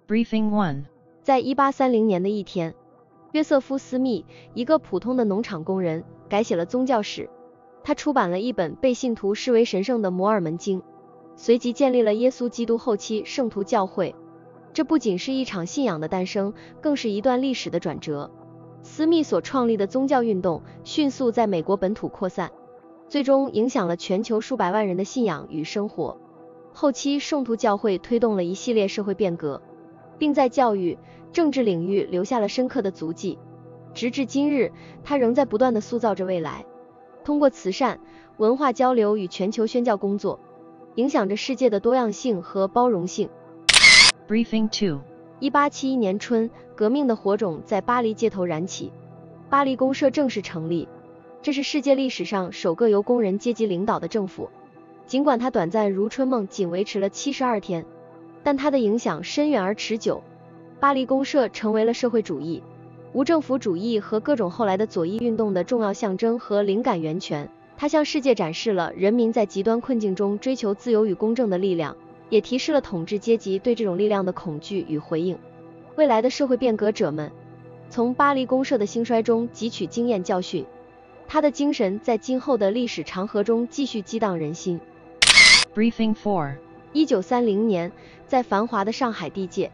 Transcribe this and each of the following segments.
Briefing 1. 在1830年的一天，约瑟夫·斯密，一个普通的农场工人，改写了宗教史。他出版了一本被信徒视为神圣的摩尔门经，随即建立了耶稣基督后期圣徒教会。这不仅是一场信仰的诞生，更是一段历史的转折。斯密所创立的宗教运动迅速在美国本土扩散，最终影响了全球数百万人的信仰与生活。后期圣徒教会推动了一系列社会变革，并在教育、政治领域留下了深刻的足迹。直至今日，它仍在不断地塑造着未来，通过慈善、文化交流与全球宣教工作，影响着世界的多样性和包容性。Briefing 2. 1871年春，革命的火种在巴黎街头燃起，巴黎公社正式成立，这是世界历史上首个由工人阶级领导的政府。尽管它短暂如春梦，仅维持了72天，但它的影响深远而持久。巴黎公社成为了社会主义、无政府主义和各种后来的左翼运动的重要象征和灵感源泉。它向世界展示了人民在极端困境中追求自由与公正的力量，也提示了统治阶级对这种力量的恐惧与回应。未来的社会变革者们从巴黎公社的兴衰中汲取经验教训，他的精神在今后的历史长河中继续激荡人心。Briefing 4. 1930年，在繁华的上海地界，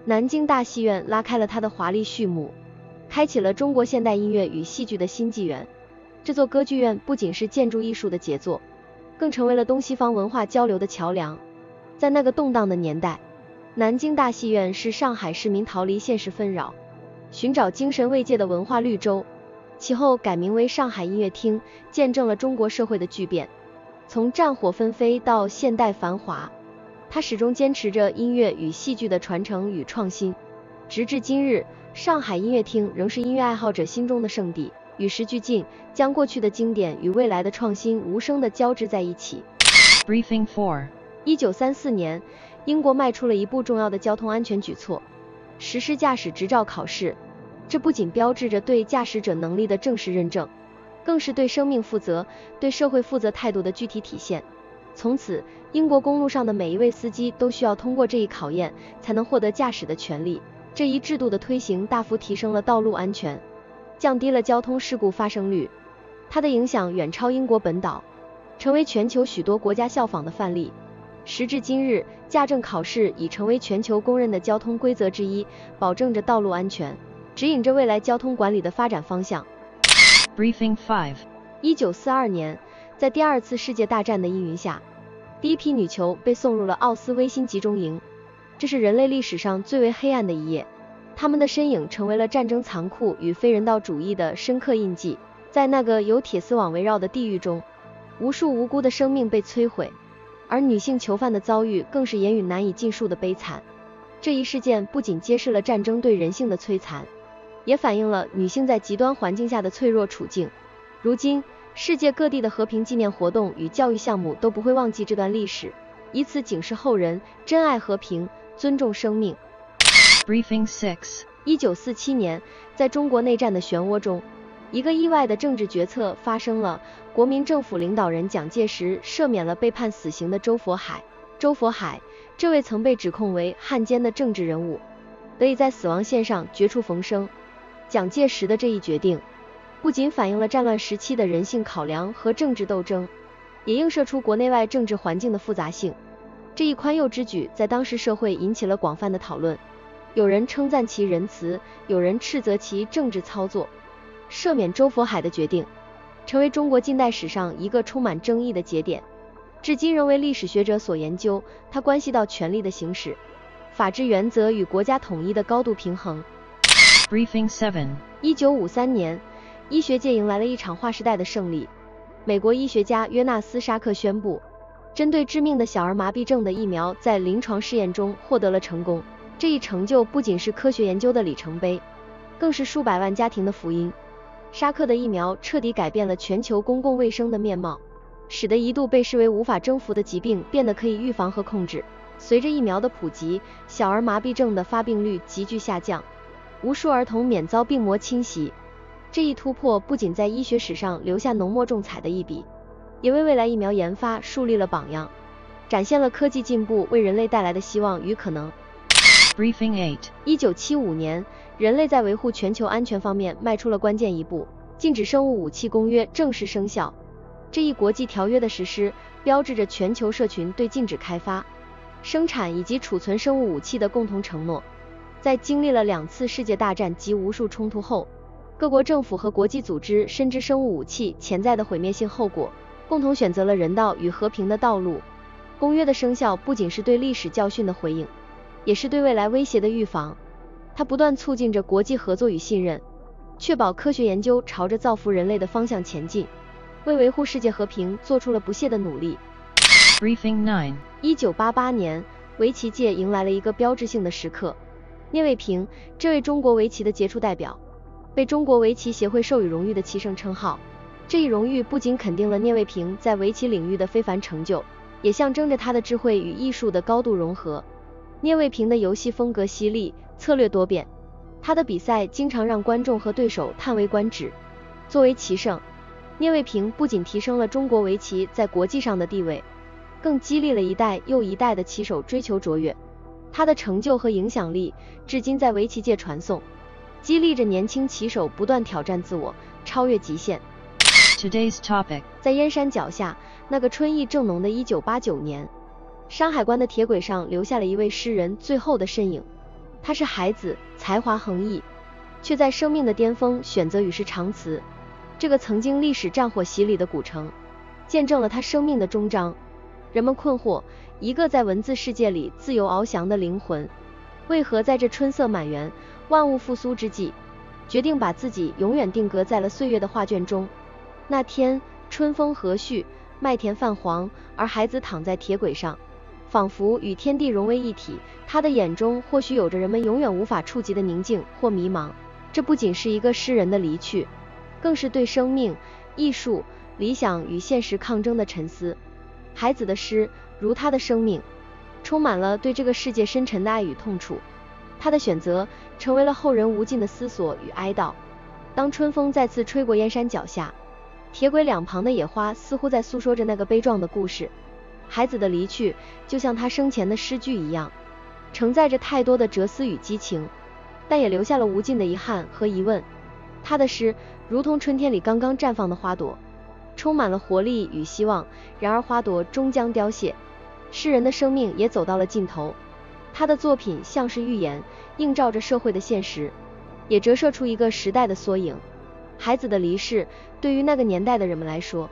南京大戏院拉开了它的华丽序幕，开启了中国现代音乐与戏剧的新纪元。这座歌剧院不仅是建筑艺术的杰作，更成为了东西方文化交流的桥梁。在那个动荡的年代，南京大戏院是上海市民逃离现实纷扰，寻找精神慰藉的文化绿洲。其后改名为上海音乐厅，见证了中国社会的巨变，从战火纷飞到现代繁华，它始终坚持着音乐与戏剧的传承与创新。直至今日，上海音乐厅仍是音乐爱好者心中的圣地，与时俱进，将过去的经典与未来的创新无声地交织在一起。Briefing 4. 1934年，英国迈出了一步重要的交通安全举措，实施驾驶执照考试。这不仅标志着对驾驶者能力的正式认证，更是对生命负责、对社会负责态度的具体体现。从此，英国公路上的每一位司机都需要通过这一考验，才能获得驾驶的权利。这一制度的推行大幅提升了道路安全，降低了交通事故发生率。它的影响远超英国本岛，成为全球许多国家效仿的范例。时至今日，驾证考试已成为全球公认的交通规则之一，保证着道路安全，指引着未来交通管理的发展方向。Briefing 5. 1942年，在第二次世界大战的阴云下，第一批女囚被送入了奥斯威辛集中营，这是人类历史上最为黑暗的一页。她们的身影成为了战争残酷与非人道主义的深刻印记。在那个由铁丝网围绕的地狱中，无数无辜的生命被摧毁，而女性囚犯的遭遇更是言语难以尽述的悲惨。这一事件不仅揭示了战争对人性的摧残，也反映了女性在极端环境下的脆弱处境。如今，世界各地的和平纪念活动与教育项目都不会忘记这段历史，以此警示后人珍爱和平，尊重生命。Briefing 6. 1947年，在中国内战的漩涡中，一个意外的政治决策发生了，国民政府领导人蒋介石赦免了被判死刑的周佛海。周佛海，这位曾被指控为汉奸的政治人物，得以在死亡线上绝处逢生。蒋介石的这一决定，不仅反映了战乱时期的人性考量和政治斗争，也映射出国内外政治环境的复杂性。这一宽宥之举在当时社会引起了广泛的讨论，有人称赞其仁慈，有人斥责其政治操作。赦免周佛海的决定，成为中国近代史上一个充满争议的节点，至今仍为历史学者所研究。它关系到权力的行使、法治原则与国家统一的高度平衡。Briefing 7. 1953年，医学界迎来了一场划时代的胜利。美国医学家约纳斯·沙克宣布，针对致命的小儿麻痹症的疫苗在临床试验中获得了成功。这一成就不仅是科学研究的里程碑，更是数百万家庭的福音。沙克的疫苗彻底改变了全球公共卫生的面貌，使得一度被视为无法征服的疾病变得可以预防和控制。随着疫苗的普及，小儿麻痹症的发病率急剧下降，无数儿童免遭病魔侵袭。这一突破不仅在医学史上留下浓墨重彩的一笔，也为未来疫苗研发树立了榜样，展现了科技进步为人类带来的希望与可能。Briefing 8. 1975年，人类在维护全球安全方面迈出了关键一步，禁止生物武器公约正式生效。这一国际条约的实施，标志着全球社群对禁止开发、生产以及储存生物武器的共同承诺。在经历了2次世界大战及无数冲突后，各国政府和国际组织深知生物武器潜在的毁灭性后果，共同选择了人道与和平的道路。公约的生效不仅是对历史教训的回应，也是对未来威胁的预防。它不断促进着国际合作与信任，确保科学研究朝着造福人类的方向前进，为维护世界和平做出了不懈的努力。Briefing 9. 1988年，围棋界迎来了一个标志性的时刻。聂卫平，这位中国围棋的杰出代表，被中国围棋协会授予荣誉的棋圣称号。这一荣誉不仅肯定了聂卫平在围棋领域的非凡成就，也象征着他的智慧与艺术的高度融合。聂卫平的游戏风格犀利，策略多变，他的比赛经常让观众和对手叹为观止。作为棋圣，聂卫平不仅提升了中国围棋在国际上的地位，更激励了一代又一代的棋手追求卓越。他的成就和影响力至今在围棋界传颂，激励着年轻棋手不断挑战自我，超越极限。Today's topic. 在燕山脚下，那个春意正浓的1989年，山海关的铁轨上留下了一位诗人最后的身影。他是孩子，才华横溢，却在生命的巅峰选择与世长辞。这个曾经历史战火洗礼的古城，见证了他生命的终章。人们困惑，一个在文字世界里自由翱翔的灵魂，为何在这春色满园、万物复苏之际，决定把自己永远定格在了岁月的画卷中？那天，春风和煦，麦田泛黄，而孩子躺在铁轨上，仿佛与天地融为一体。他的眼中或许有着人们永远无法触及的宁静或迷茫。这不仅是一个诗人的离去，更是对生命、艺术、理想与现实抗争的沉思。孩子的诗，如他的生命，充满了对这个世界深沉的爱与痛楚。他的选择成为了后人无尽的思索与哀悼。当春风再次吹过燕山脚下，铁轨两旁的野花似乎在诉说着那个悲壮的故事。孩子的离去，就像他生前的诗句一样，承载着太多的哲思与激情，但也留下了无尽的遗憾和疑问。他的诗如同春天里刚刚绽放的花朵，充满了活力与希望，然而花朵终将凋谢，诗人的生命也走到了尽头。他的作品像是预言，映照着社会的现实，也折射出一个时代的缩影。孩子的离世，对于那个年代的人们来说，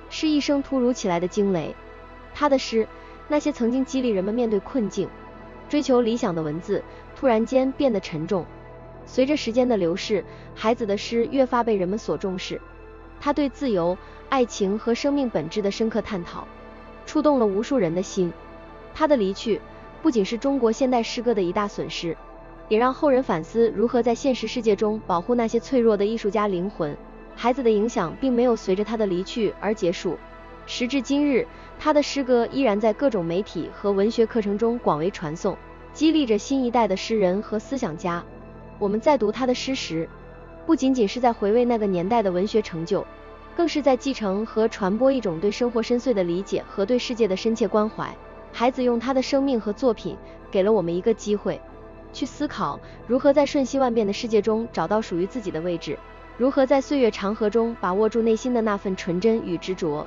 是一声突如其来的惊雷。他的诗，那些曾经激励人们面对困境、追求理想的文字，突然间变得沉重。随着时间的流逝，孩子的诗越发被人们所重视。他对自由、爱情和生命本质的深刻探讨，触动了无数人的心。他的离去，不仅是中国现代诗歌的一大损失，也让后人反思如何在现实世界中保护那些脆弱的艺术家灵魂。孩子的影响并没有随着他的离去而结束，时至今日，他的诗歌依然在各种媒体和文学课程中广为传颂，激励着新一代的诗人和思想家。我们在读他的诗时，不仅仅是在回味那个年代的文学成就，更是在继承和传播一种对生活深邃的理解和对世界的深切关怀。孩子用他的生命和作品，给了我们一个机会，去思考如何在瞬息万变的世界中找到属于自己的位置，如何在岁月长河中把握住内心的那份纯真与执着。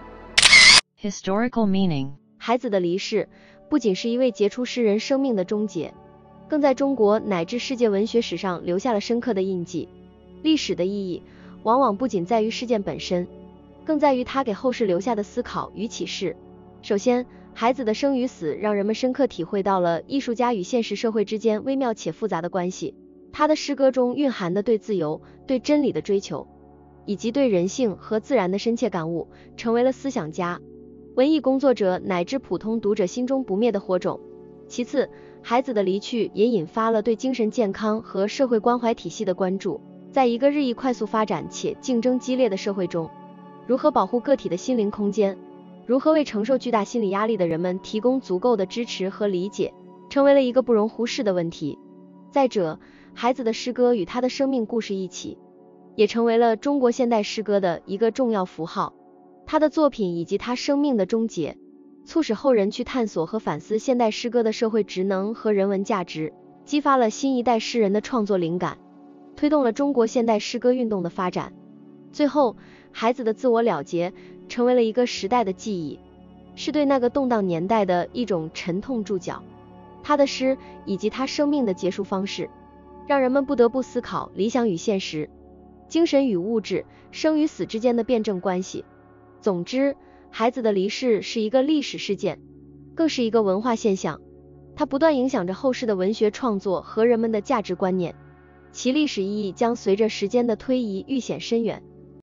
Historical meaning. 孩子的离世，不仅是一位杰出诗人生命的终结，更在中国乃至世界文学史上留下了深刻的印记。历史的意义，往往不仅在于事件本身，更在于他给后世留下的思考与启示。首先，孩子的生与死让人们深刻体会到了艺术家与现实社会之间微妙且复杂的关系。他的诗歌中蕴含的对自由、对真理的追求，以及对人性和自然的深切感悟，成为了思想家、文艺工作者乃至普通读者心中不灭的火种。其次，孩子的离去也引发了对精神健康和社会关怀体系的关注。在一个日益快速发展且竞争激烈的社会中，如何保护个体的心灵空间，如何为承受巨大心理压力的人们提供足够的支持和理解，成为了一个不容忽视的问题。再者，孩子的诗歌与他的生命故事一起，也成为了中国现代诗歌的一个重要符号。他的作品以及他生命的终结，促使后人去探索和反思现代诗歌的社会职能和人文价值。激发了新一代诗人的创作灵感，推动了中国现代诗歌运动的发展。最后，孩子的自我了结成为了一个时代的记忆，是对那个动荡年代的一种沉痛注脚。他的诗以及他生命的结束方式，让人们不得不思考理想与现实、精神与物质、生与死之间的辩证关系。总之，孩子的离世是一个历史事件，更是一个文化现象，它不断影响着后世的文学创作和人们的价值观念，其历史意义将随着时间的推移愈显深远。